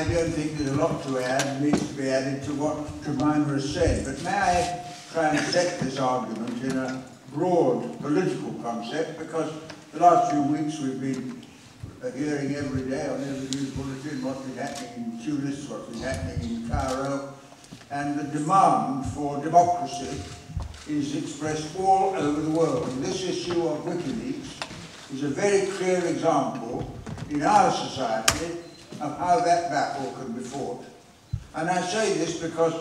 I don't think there's a lot to add, needs to be added to what Jemima has said, but may I try and set this argument in a broad political concept, because the last few weeks we've been hearing every day on every news bulletin what's been happening in Tunis, what's been happening in Cairo, and the demand for democracy is expressed all over the world. And this issue of WikiLeaks is a very clear example in our society of how that battle can be fought. And I say this because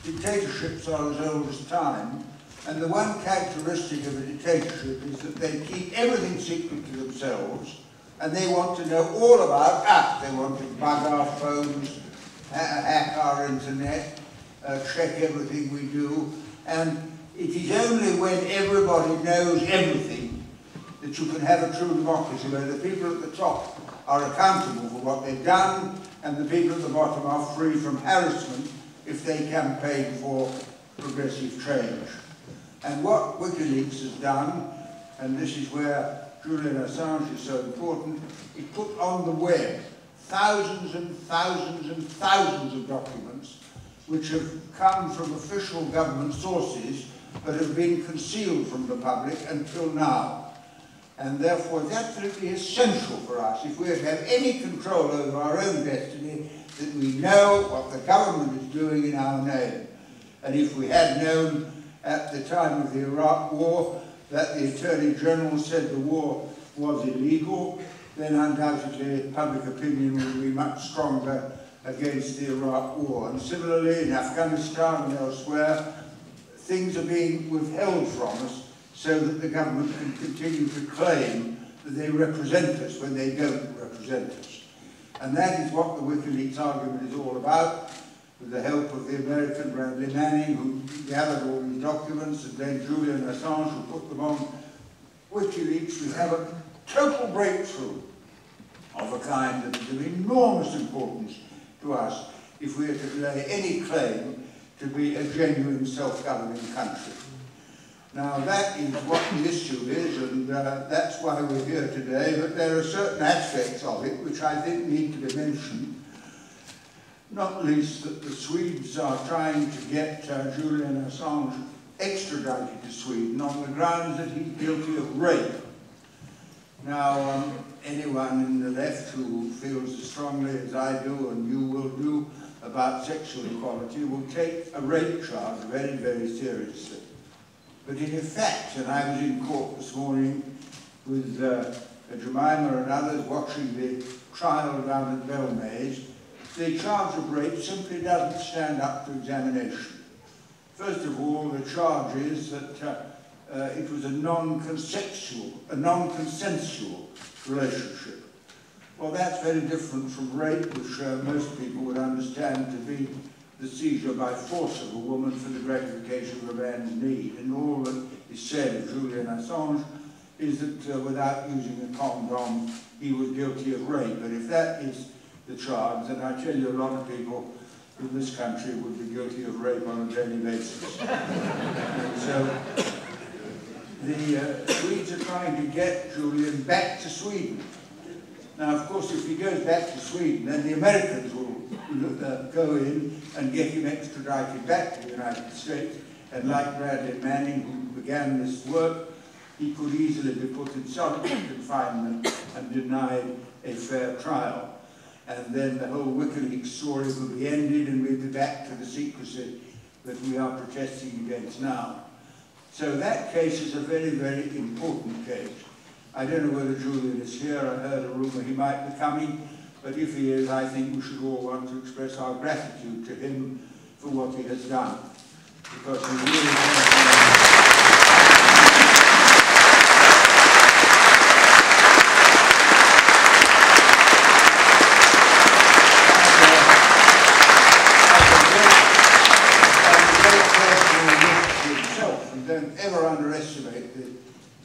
dictatorships are as old as time, and the one characteristic of a dictatorship is that they keep everything secret to themselves, and they want to know all about us. They want to bug our phones, hack our internet, check everything we do, and it is only when everybody knows everything that you can have a true democracy, where the people at the top are accountable for what they've done, and the people at the bottom are free from harassment if they campaign for progressive change. And what WikiLeaks has done, and this is where Julian Assange is so important, it put on the web thousands and thousands and thousands of documents which have come from official government sources but have been concealed from the public until now. And therefore it's absolutely essential for us, if we are to have any control over our own destiny, that we know what the government is doing in our name. And if we had known at the time of the Iraq War that the Attorney General said the war was illegal, then undoubtedly public opinion would be much stronger against the Iraq War. And similarly in Afghanistan and elsewhere, things are being withheld from us so that the government can continue to claim that they represent us when they don't represent us. And that is what the WikiLeaks argument is all about, with the help of the American Bradley Manning, who gathered all these documents, and then Julian Assange, who put them on WikiLeaks. We have a total breakthrough of a kind that is of enormous importance to us if we are to lay any claim to be a genuine self-governing country. Now that is what the issue is, and that's why we're here today, but there are certain aspects of it which I think need to be mentioned, not least that the Swedes are trying to get Julian Assange extradited to Sweden on the grounds that he's guilty of rape. Now, anyone in the left who feels as strongly as I do, and you will do, about sexual equality will take a rape charge very, very seriously. But in effect, and I was in court this morning with Jemima and others watching the trial down at Belmaze, the charge of rape simply doesn't stand up to examination. First of all, the charge is that it was a non-consensual relationship. Well, that's very different from rape, which most people would understand to be the seizure by force of a woman for the gratification of a man's need. And all that is said of Julian Assange is that without using a condom, he was guilty of rape. But if that is the charge, then I tell you a lot of people in this country would be guilty of rape on a daily basis. And so the Swedes are trying to get Julian back to Sweden. Now, of course, if he goes back to Sweden, then the Americans will go in and get him extradited back to the United States. And like Bradley Manning, who began this work, he could easily be put in solitary confinement and denied a fair trial. And then the whole WikiLeaks story will be ended, and we'll be back to the secrecy that we are protesting against now. So that case is a very, very important case. I don't know whether Julian is here. I heard a rumour he might be coming, but if he is, I think we should all want to express our gratitude to him for what he has done, because he really has don't ever underestimate the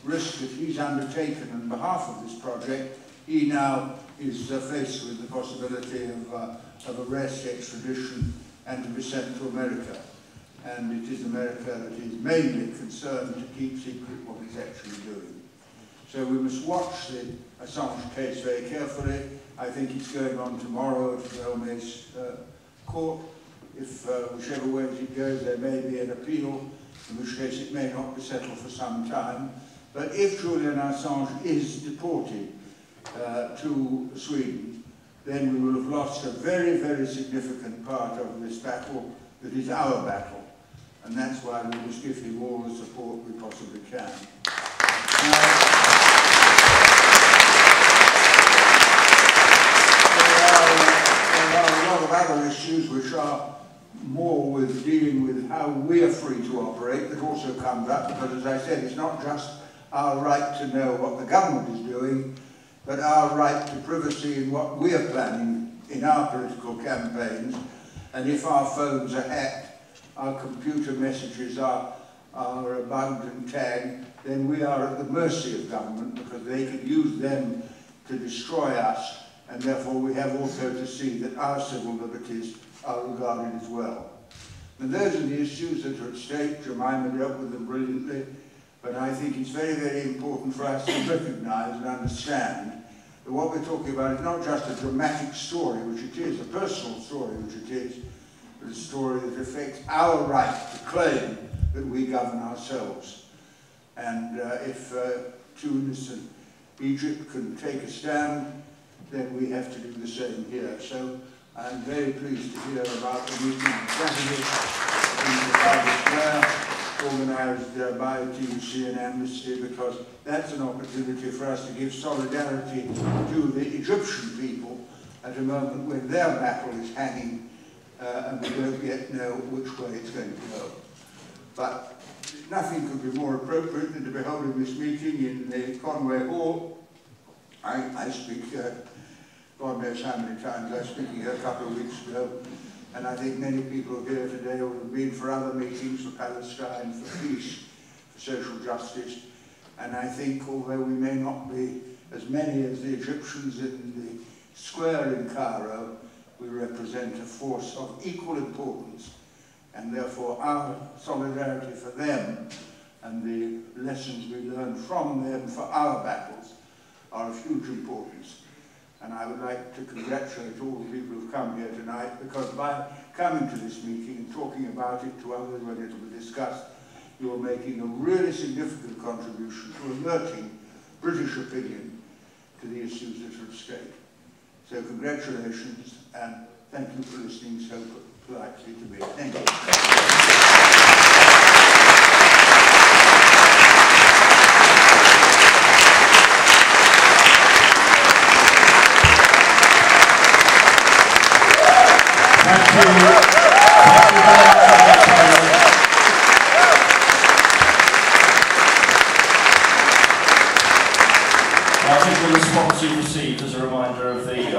risk that he's undertaken on behalf of this project. He now is faced with the possibility of arrest, extradition, and to be sent to America. And it is America that is mainly concerned to keep secret what he's actually doing. So we must watch the Assange case very carefully, I think it's going on tomorrow at Velmay's court. If whichever way it goes, there may be an appeal, in which case it may not be settled for some time. But if Julian Assange is deported to Sweden, then we will have lost a very, very significant part of this battle that is our battle. And that's why we must give him all the support we possibly can. There are a lot of other issues which are more with dealing with how we are free to operate that also comes up, because as I said, it's not just our right to know what the government is doing, but our right to privacy in what we are planning in our political campaigns. And if our phones are hacked, our computer messages are bugged and tagged, then we are at the mercy of government, because they can use them to destroy us, and therefore we have also to see that our civil liberties are regarded as well. And those are the issues that are at stake. Jemima dealt with them brilliantly, but I think it's very, very important for us to recognise and understand that what we're talking about is not just a dramatic story, which it is, a personal story, which it is, but a story that affects our right to claim that we govern ourselves. And if Tunis and Egypt can take a stand, then we have to do the same here. So I'm very pleased to hear about the meeting on Saturday in Trafalgar Square, organised by TUC and Amnesty, because that's an opportunity for us to give solidarity to the Egyptian people at a moment when their battle is hanging and we don't yet know which way it's going to go. But nothing could be more appropriate than to be holding this meeting in the Conway Hall. I speak, God knows how many times I was speaking here a couple of weeks ago, and I think many people here today will have been for other meetings, for Palestine, for peace, for social justice. And I think, although we may not be as many as the Egyptians in the square in Cairo, we represent a force of equal importance, and therefore our solidarity for them and the lessons we learn from them for our battles are of huge importance. And I would like to congratulate all the people who've come here tonight, because by coming to this meeting and talking about it to others when it will be discussed, you're making a really significant contribution to alerting British opinion to the issues that are at stake. So congratulations, and thank you for listening so politely to me. Thank you. I think the response you received as a reminder of the